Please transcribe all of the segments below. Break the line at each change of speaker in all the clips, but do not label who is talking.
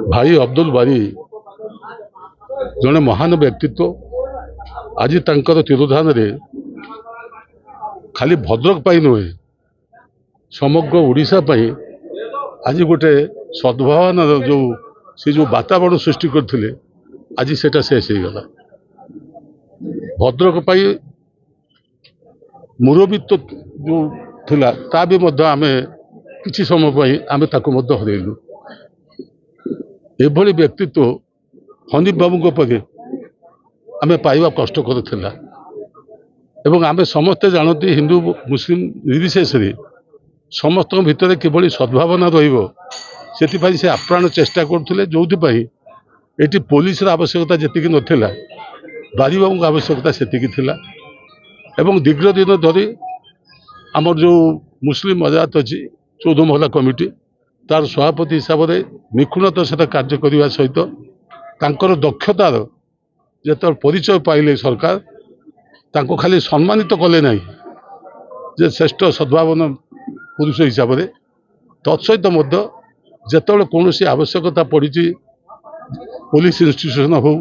भाई अब्दुल बारी जड़े महान व्यक्तित्व आज तिरोधान खाली भद्रक पाई नुहे समग्र ओडिशा पाई आज गोटे सद्भावना जो वातावरण सृष्टि करते आज सेटा शेष हो गला। भद्रक पाई मुरबित्व जो थिला ता भी आमे किछि समय पाई आमे ताको मध्य हरैलु। एभली व्यक्तित्व हनीफ बाबू पदे आमे पाइबा कष्टकर थिला एवं आमे समस्ते जानती हिंदू मुस्लिम निर्विशेष समस्त भितर किभली सद्भावना रहिबो सेतिपाई से आप्राण चेष्टा करथिले। जोथिपाई एटी पुलिस आवश्यकता जेतिकी नथिला बारी बाबू आवश्यकता सेतिकी थिला एवं दीर्घ दिन धरी आमर जो मुस्लिम मजात अच्छी 14 महिला कमिटी तार सभापति हिसाब से निखुणतार सहित कार्य करने सहित तांकर दक्षतार जो परिचय पाइले सरकार तांको खाली सम्मानित कले ना जे श्रेष्ठ सद्भावना पुरुष हिसाब से तत्सहित जिते कौन आवश्यकता पड़ी पुलिस इंस्टीट्यूशन हो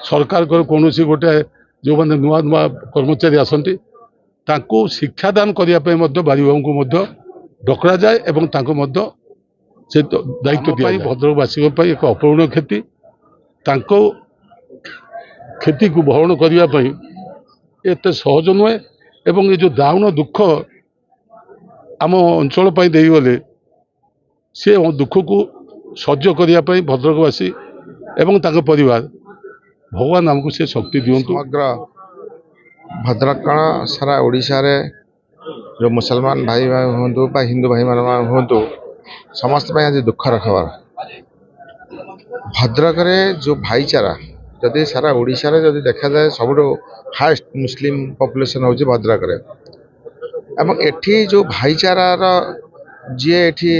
सरकार कौन गोटे जो मैंने नुआ नुआ कर्मचारी आसती तांको शिक्षादान करने बारी बाबू को डकरा जाए एवं से दायित्व दिया भद्रकवासी एक अपूर्णीय क्षति क्षति को भरण करने एत सहज नुहे एवं ये जो दाउन दुख आम अंचल देगले से दुख को सह्य करने भद्रकवासी एवं परिवार भगवान आमको से शक्ति दियंतु।
समग्र भद्रक सारा ओडिशा रे जो मुसलमान भाई हूँ हिंदू भाई मान हूँ समस्त आज दुखर खबर भद्रक रे जो भाईचारा जदि सारा ओडिशा रे जदि देखा जाए सब हाईएस्ट मुस्लिम पॉपुलेशन हूँ भद्रक रे एवं एठी जो भाईचारार जी एठी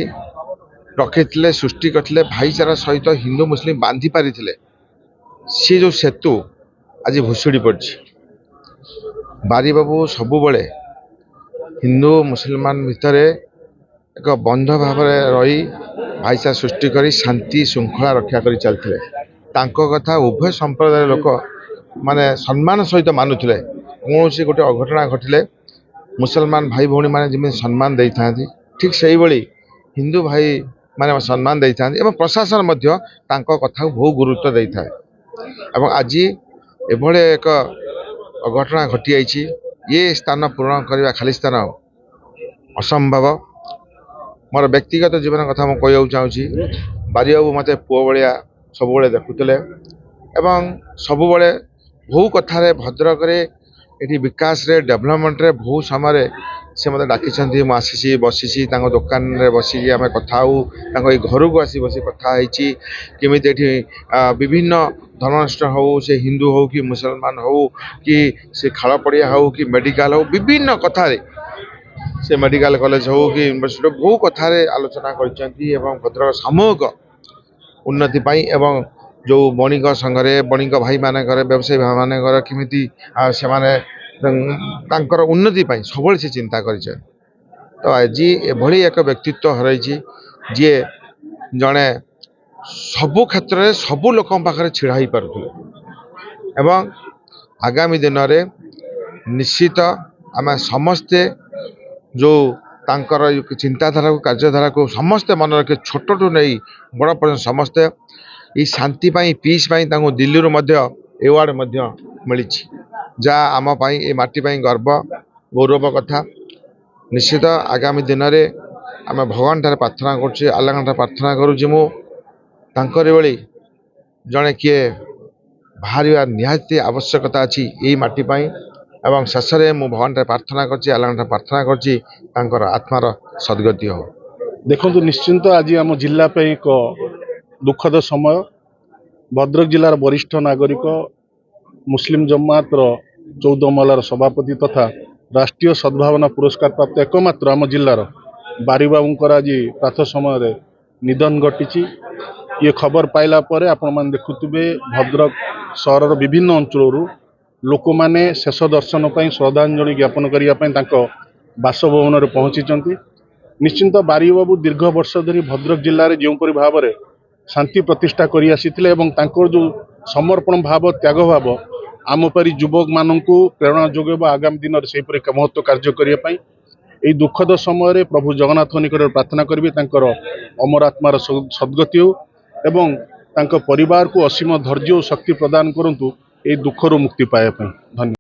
रखी सृष्टि करते भाईचारा सहित हिंदू मुस्लिम बांधि पारी सी जो सेतु आज भुशुड़ी पड़ी बारी बाबू सबुबले हिंदू मुसलमान भितर एक बंध भाव रही भाईचारा सृष्टि करी शांति श्रृंखला रक्षा कर चलते कथा उभय संप्रदाय लोक माने सम्मान सहित मानुले कौन सी गोटे अघटना घटिले मुसलमान भाई भौणी मैंने जमी सम्मान दे था ठीक से ही हिंदू भाई माने सम्मान दे था प्रशासन कथा को बहुत गुरुत्व दे था एवं आज एभले एक अघटना घटी जाइए ये स्थान पूरण करने खाली स्थान असंभव मोर व्यक्तिगत जीवन कथा मुझे कहूँ चाहूँगी बारी बाबू मत पुओ भाया सब देखुले एवं सबुबले बहु कथार भद्रक ये विकास रे डेवलपमेंट रे बहु समय से मत डाकी मुझे बसी दुकान रे बसिकी आम कथा घर को आसी बस कथा केमी विभिन्न धर्मनिष्ठ हो से हिंदू हो कि मुसलमान हो कि से खाल पड़िया हो कि मेडिकल हो विभिन्न कथार से मेडिकल कॉलेज हो कि यूनिवर्सिटी बहु कथार आलोचना कर भद्रक सामूहिक उन्नति पाई एवं जो बणिक संघरे बणिक भाई मानकर व्यवसायी भाई मानकर केमिति से उन्नति पाई सब से चिंता कर तो आज एभली एक व्यक्तित्व हरई जी जड़े सबु क्षेत्र में सबु लोक पाखे छिड़ा ही पारुले एवं आगामी दिन में निश्चित आम समस्ते जो तांकर चिंताधारा को कार्यधारा को समस्ते मन रखे छोट टू नहीं बड़ पर्यटन समस्ते ये शांति पाई पीस पाई दिल्ली रू एवार्ड मिली जहाँ आम ये माटी पाई गर्व गौरव कथा निश्चित आगामी दिन में आम भगवान ठारे प्रार्थना कर आल्लाह प्रार्थना करुँ तांकर भली जड़े किए बाहर निहाती आवश्यकता अच्छी यही माटी पाई एवं शेष में मु भगवान प्रार्थना कर आल्लाह प्रार्थना कर आत्मार सद्गति हो।
देखो निश्चिंत आज आम जिला एक दुखद समय भद्रक जिलार वरिष्ठ नागरिक मुस्लिम जमात 14 महिलार सभापति तथा राष्ट्रीय सद्भावना पुरस्कार प्राप्त एकमात्र आम जिलार बारी बाबूंकर आज प्रातः समय निधन घटी। ये खबर पाइला परे आपण मान देखुथिबे भद्रक सहर विभिन्न अंचल लोक माने शेष दर्शन पर श्रद्धांजलि ज्ञापन करने बासभवन में पहुंची। निश्चिंत बारी बाबू दीर्घ वर्ष धरी भद्रक जिले में जोपरी भाव में
ଶାନ୍ତି ପ୍ରତିଷ୍ଠା କରି ଆସିଥିଲେ ଏବଂ ତାଙ୍କର ଯେଉଁ ସମର୍ପଣ ଭାବ ତ୍ୟାଗ ଭାବ ଆମ ପରି ଯୁବକମାନଙ୍କୁ ପ୍ରେରଣା ଯୋଗାଇବ ଆଗାମୀ ଦିନରେ ସେହିପରି ମହତ୍ତ୍ୱ କାର୍ଯ୍ୟ କରିବା ପାଇଁ। এই ଦୁଃଖଦ ସମୟରେ ପ୍ରଭୁ ଜଗନ୍ନାଥ ନିକଟରେ ପ୍ରାର୍ଥନା କରିବେ ତାଙ୍କର ଅମର ଆତ୍ମାର ସଦ୍ଗତି ହେଉ ଏବଂ ତାଙ୍କ ପରିବାରକୁ ଅସୀମ ଧୈର୍ଯ୍ୟ ଓ ଶକ୍ତି ପ୍ରଦାନ କରନ୍ତୁ ଏହି ଦୁଃଖରୁ ମୁକ୍ତି ପାଇବା ପାଇଁ। ଧନ୍ୟବାଦ।